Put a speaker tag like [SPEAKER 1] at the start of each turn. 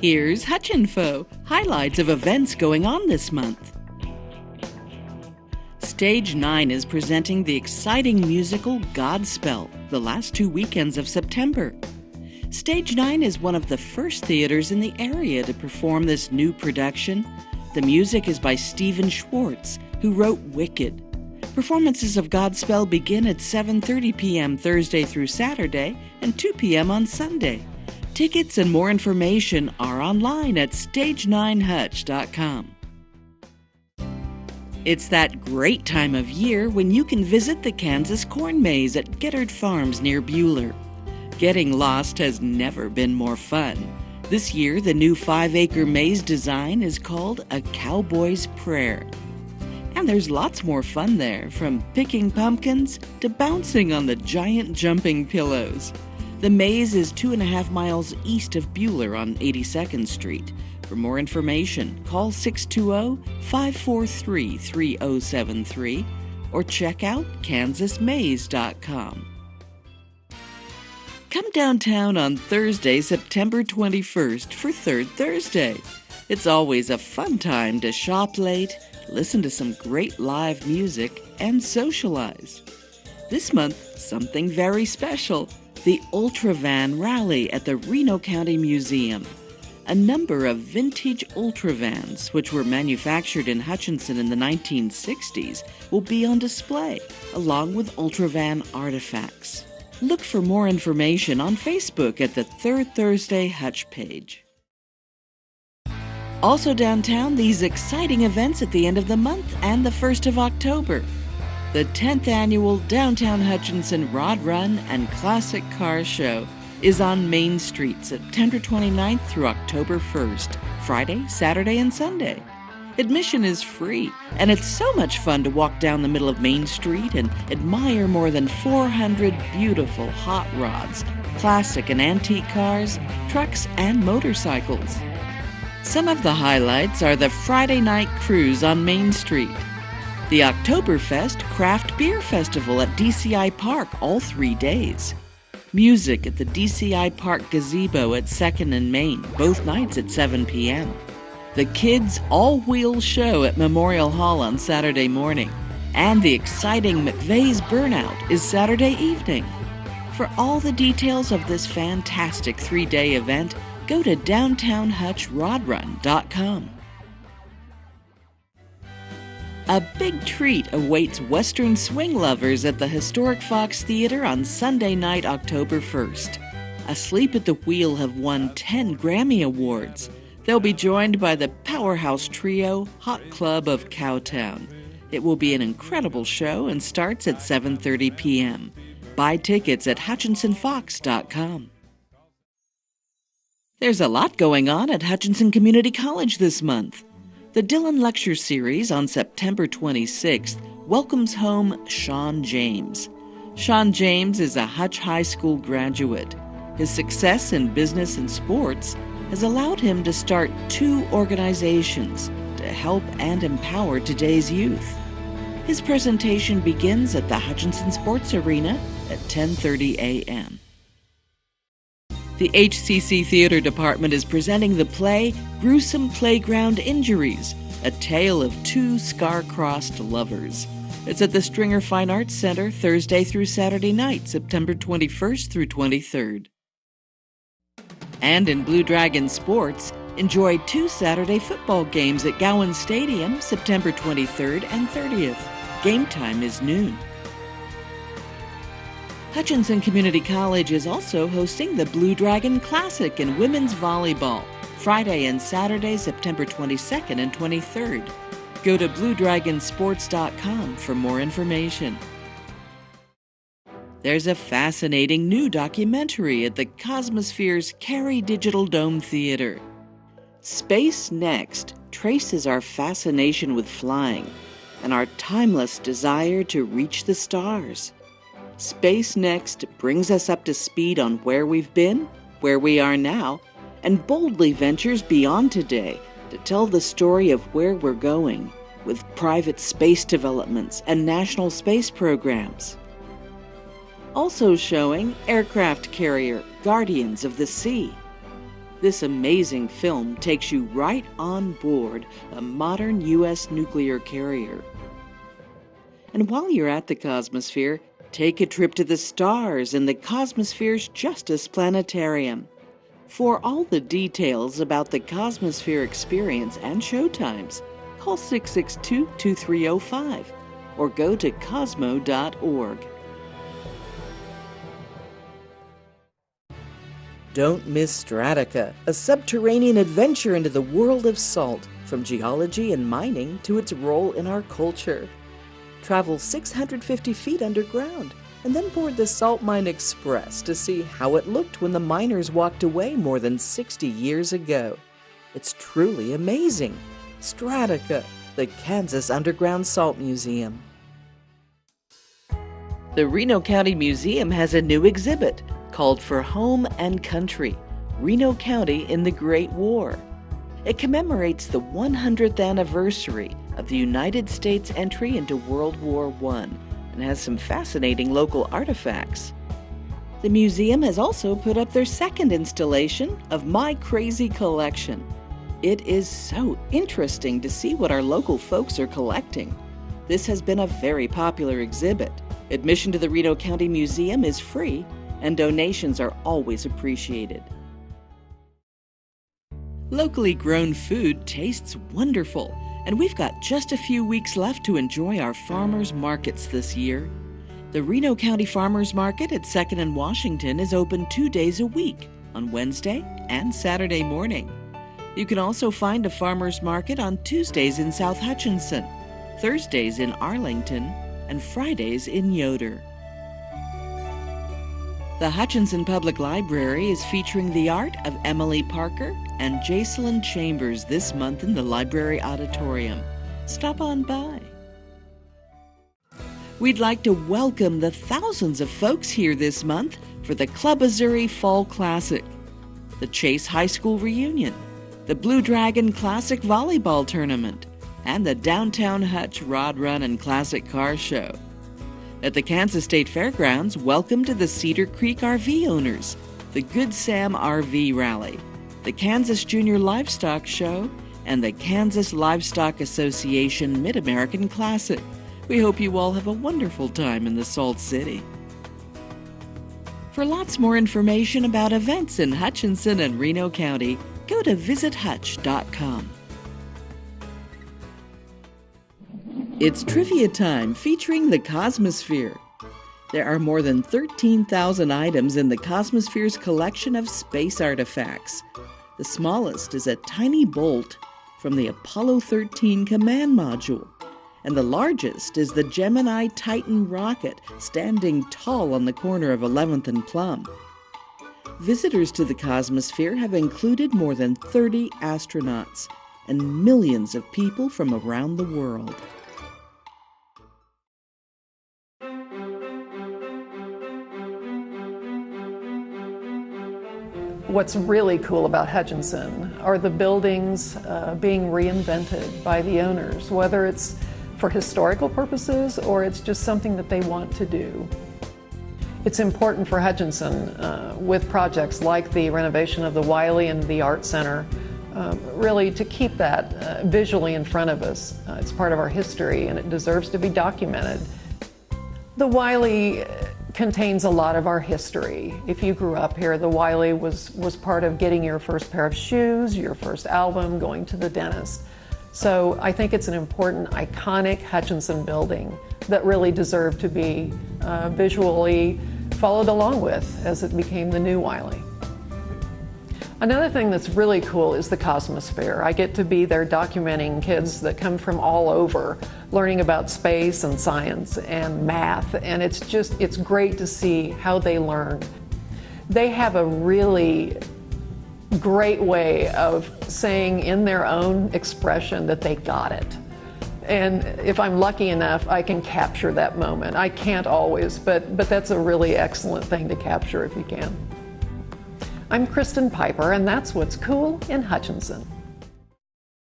[SPEAKER 1] Here's HutchInfo, highlights of events going on this month. Stage 9 is presenting the exciting musical Godspell the last 2 weekends of September. Stage 9 is one of the first theaters in the area to perform this new production. The music is by Stephen Schwartz, who wrote Wicked. Performances of Godspell begin at 7:30 p.m. Thursday through Saturday and 2 p.m. on Sunday. Tickets and more information are online at stage9hutch.com. It's that great time of year when you can visit the Kansas corn maze at Gettard Farms near Buhler. Getting lost has never been more fun. This year, the new 5-acre maze design is called A Cowboy's Prayer. And there's lots more fun there, from picking pumpkins to bouncing on the giant jumping pillows. The maze is 2.5 miles east of Buhler on 82nd Street. For more information, call 620-543-3073 or check out kansasmaze.com. Come downtown on Thursday, September 21st for Third Thursday. It's always a fun time to shop late, listen to some great live music, and socialize. This month, something very special. The Ultravan Rally at the Reno County Museum. A number of vintage Ultravans, which were manufactured in Hutchinson in the 1960s, will be on display, along with Ultravan artifacts. Look for more information on Facebook at the Third Thursday Hutch page. Also downtown, these exciting events at the end of the month and the 1st of October. The 10th annual Downtown Hutchinson Rod Run and Classic Car Show is on Main Street, September 29th through October 1st, Friday, Saturday, and Sunday. Admission is free, and it's so much fun to walk down the middle of Main Street and admire more than 400 beautiful hot rods, classic and antique cars, trucks, and motorcycles. Some of the highlights are the Friday night cruise on Main Street, the Oktoberfest Craft Beer Festival at DCI Park all 3 days, music at the DCI Park Gazebo at 2nd and Main, both nights at 7 p.m., the Kids All-Wheel Show at Memorial Hall on Saturday morning, and the exciting McVeigh's Burnout is Saturday evening. For all the details of this fantastic 3-day event, go to downtownhutchrodrun.com. A big treat awaits Western swing lovers at the historic Fox Theater on Sunday night, October 1st. Asleep at the Wheel have won 10 Grammy Awards. They'll be joined by the powerhouse trio Hot Club of Cowtown. It will be an incredible show and starts at 7:30 p.m. Buy tickets at HutchinsonFox.com. There's a lot going on at Hutchinson Community College this month. The Dillon Lecture Series on September 26th welcomes home Sean James. Sean James is a Hutch High School graduate. His success in business and sports has allowed him to start 2 organizations to help and empower today's youth. His presentation begins at the Hutchinson Sports Arena at 10:30 a.m. The HCC Theater Department is presenting the play Gruesome Playground Injuries, a tale of 2 scar-crossed lovers. It's at the Stringer Fine Arts Center Thursday through Saturday night, September 21st through 23rd. And in Blue Dragon sports, enjoy 2 Saturday football games at Gowan Stadium, September 23rd and 30th. Game time is noon. Hutchinson Community College is also hosting the Blue Dragon Classic in women's volleyball, Friday and Saturday, September 22nd and 23rd. Go to bluedragonsports.com for more information. There's a fascinating new documentary at the Cosmosphere's Cary Digital Dome Theater. Space Next traces our fascination with flying and our timeless desire to reach the stars. Space Next brings us up to speed on where we've been, where we are now, and boldly ventures beyond today to tell the story of where we're going with private space developments and national space programs. Also showing aircraft carrier Guardians of the Sea. This amazing film takes you right on board a modern U.S. nuclear carrier. And while you're at the Cosmosphere, take a trip to the stars in the Cosmosphere's Justice Planetarium. For all the details about the Cosmosphere experience and showtimes, call 662-2305 or go to cosmo.org. Don't miss Stratica, a subterranean adventure into the world of salt, from geology and mining to its role in our culture. Travel 650 feet underground and then board the Salt Mine Express to see how it looked when the miners walked away more than 60 years ago. It's truly amazing. Stratica, the Kansas Underground Salt Museum. The Reno County Museum has a new exhibit called For Home and Country, Reno County in the Great War. It commemorates the 100th anniversary of the United States entry into World War I and has some fascinating local artifacts. The museum has also put up their second installation of My Crazy Collection. It is so interesting to see what our local folks are collecting. This has been a very popular exhibit. Admission to the Reno County Museum is free, and donations are always appreciated. Locally grown food tastes wonderful, and we've got just a few weeks left to enjoy our farmers markets this year. The Reno County Farmers Market at 2nd and Washington is open 2 days a week, on Wednesday and Saturday morning. You can also find a farmers market on Tuesdays in South Hutchinson, Thursdays in Arlington, and Fridays in Yoder. The Hutchinson Public Library is featuring the art of Emily Parker and Jacelyn Chambers this month in the library auditorium. Stop on by. We'd like to welcome the thousands of folks here this month for the Club Missouri Fall Classic, the Chase High School Reunion, the Blue Dragon Classic Volleyball Tournament, and the Downtown Hutch Rod Run and Classic Car Show. At the Kansas State Fairgrounds, welcome to the Cedar Creek RV owners, the Good Sam RV Rally, the Kansas Junior Livestock Show, and the Kansas Livestock Association Mid-American Classic. We hope you all have a wonderful time in the Salt City. For lots more information about events in Hutchinson and Reno County, go to visithutch.com. It's trivia time featuring the Cosmosphere. There are more than 13,000 items in the Cosmosphere's collection of space artifacts. The smallest is a tiny bolt from the Apollo 13 command module, and the largest is the Gemini Titan rocket standing tall on the corner of 11th and Plum. Visitors to the Cosmosphere have included more than 30 astronauts and millions of people from around the world.
[SPEAKER 2] What's really cool about Hutchinson are the buildings being reinvented by the owners, whether it's for historical purposes or it's just something that they want to do. It's important for Hutchinson with projects like the renovation of the Wiley and the Art Center, really to keep that visually in front of us. It's part of our history and it deserves to be documented. The Wiley contains a lot of our history. If you grew up here, the Wiley was part of getting your first pair of shoes, your first album, going to the dentist. So I think it's an important, iconic Hutchinson building that really deserved to be visually followed along with as it became the new Wiley. Another thing that's really cool is the Cosmosphere. I get to be there documenting kids that come from all over, learning about space and science and math, and it's great to see how they learn. They have a really great way of saying in their own expression that they got it. And if I'm lucky enough, I can capture that moment. I can't always, but that's a really excellent thing to capture if you can. I'm Kristen Piper, and that's what's cool in Hutchinson.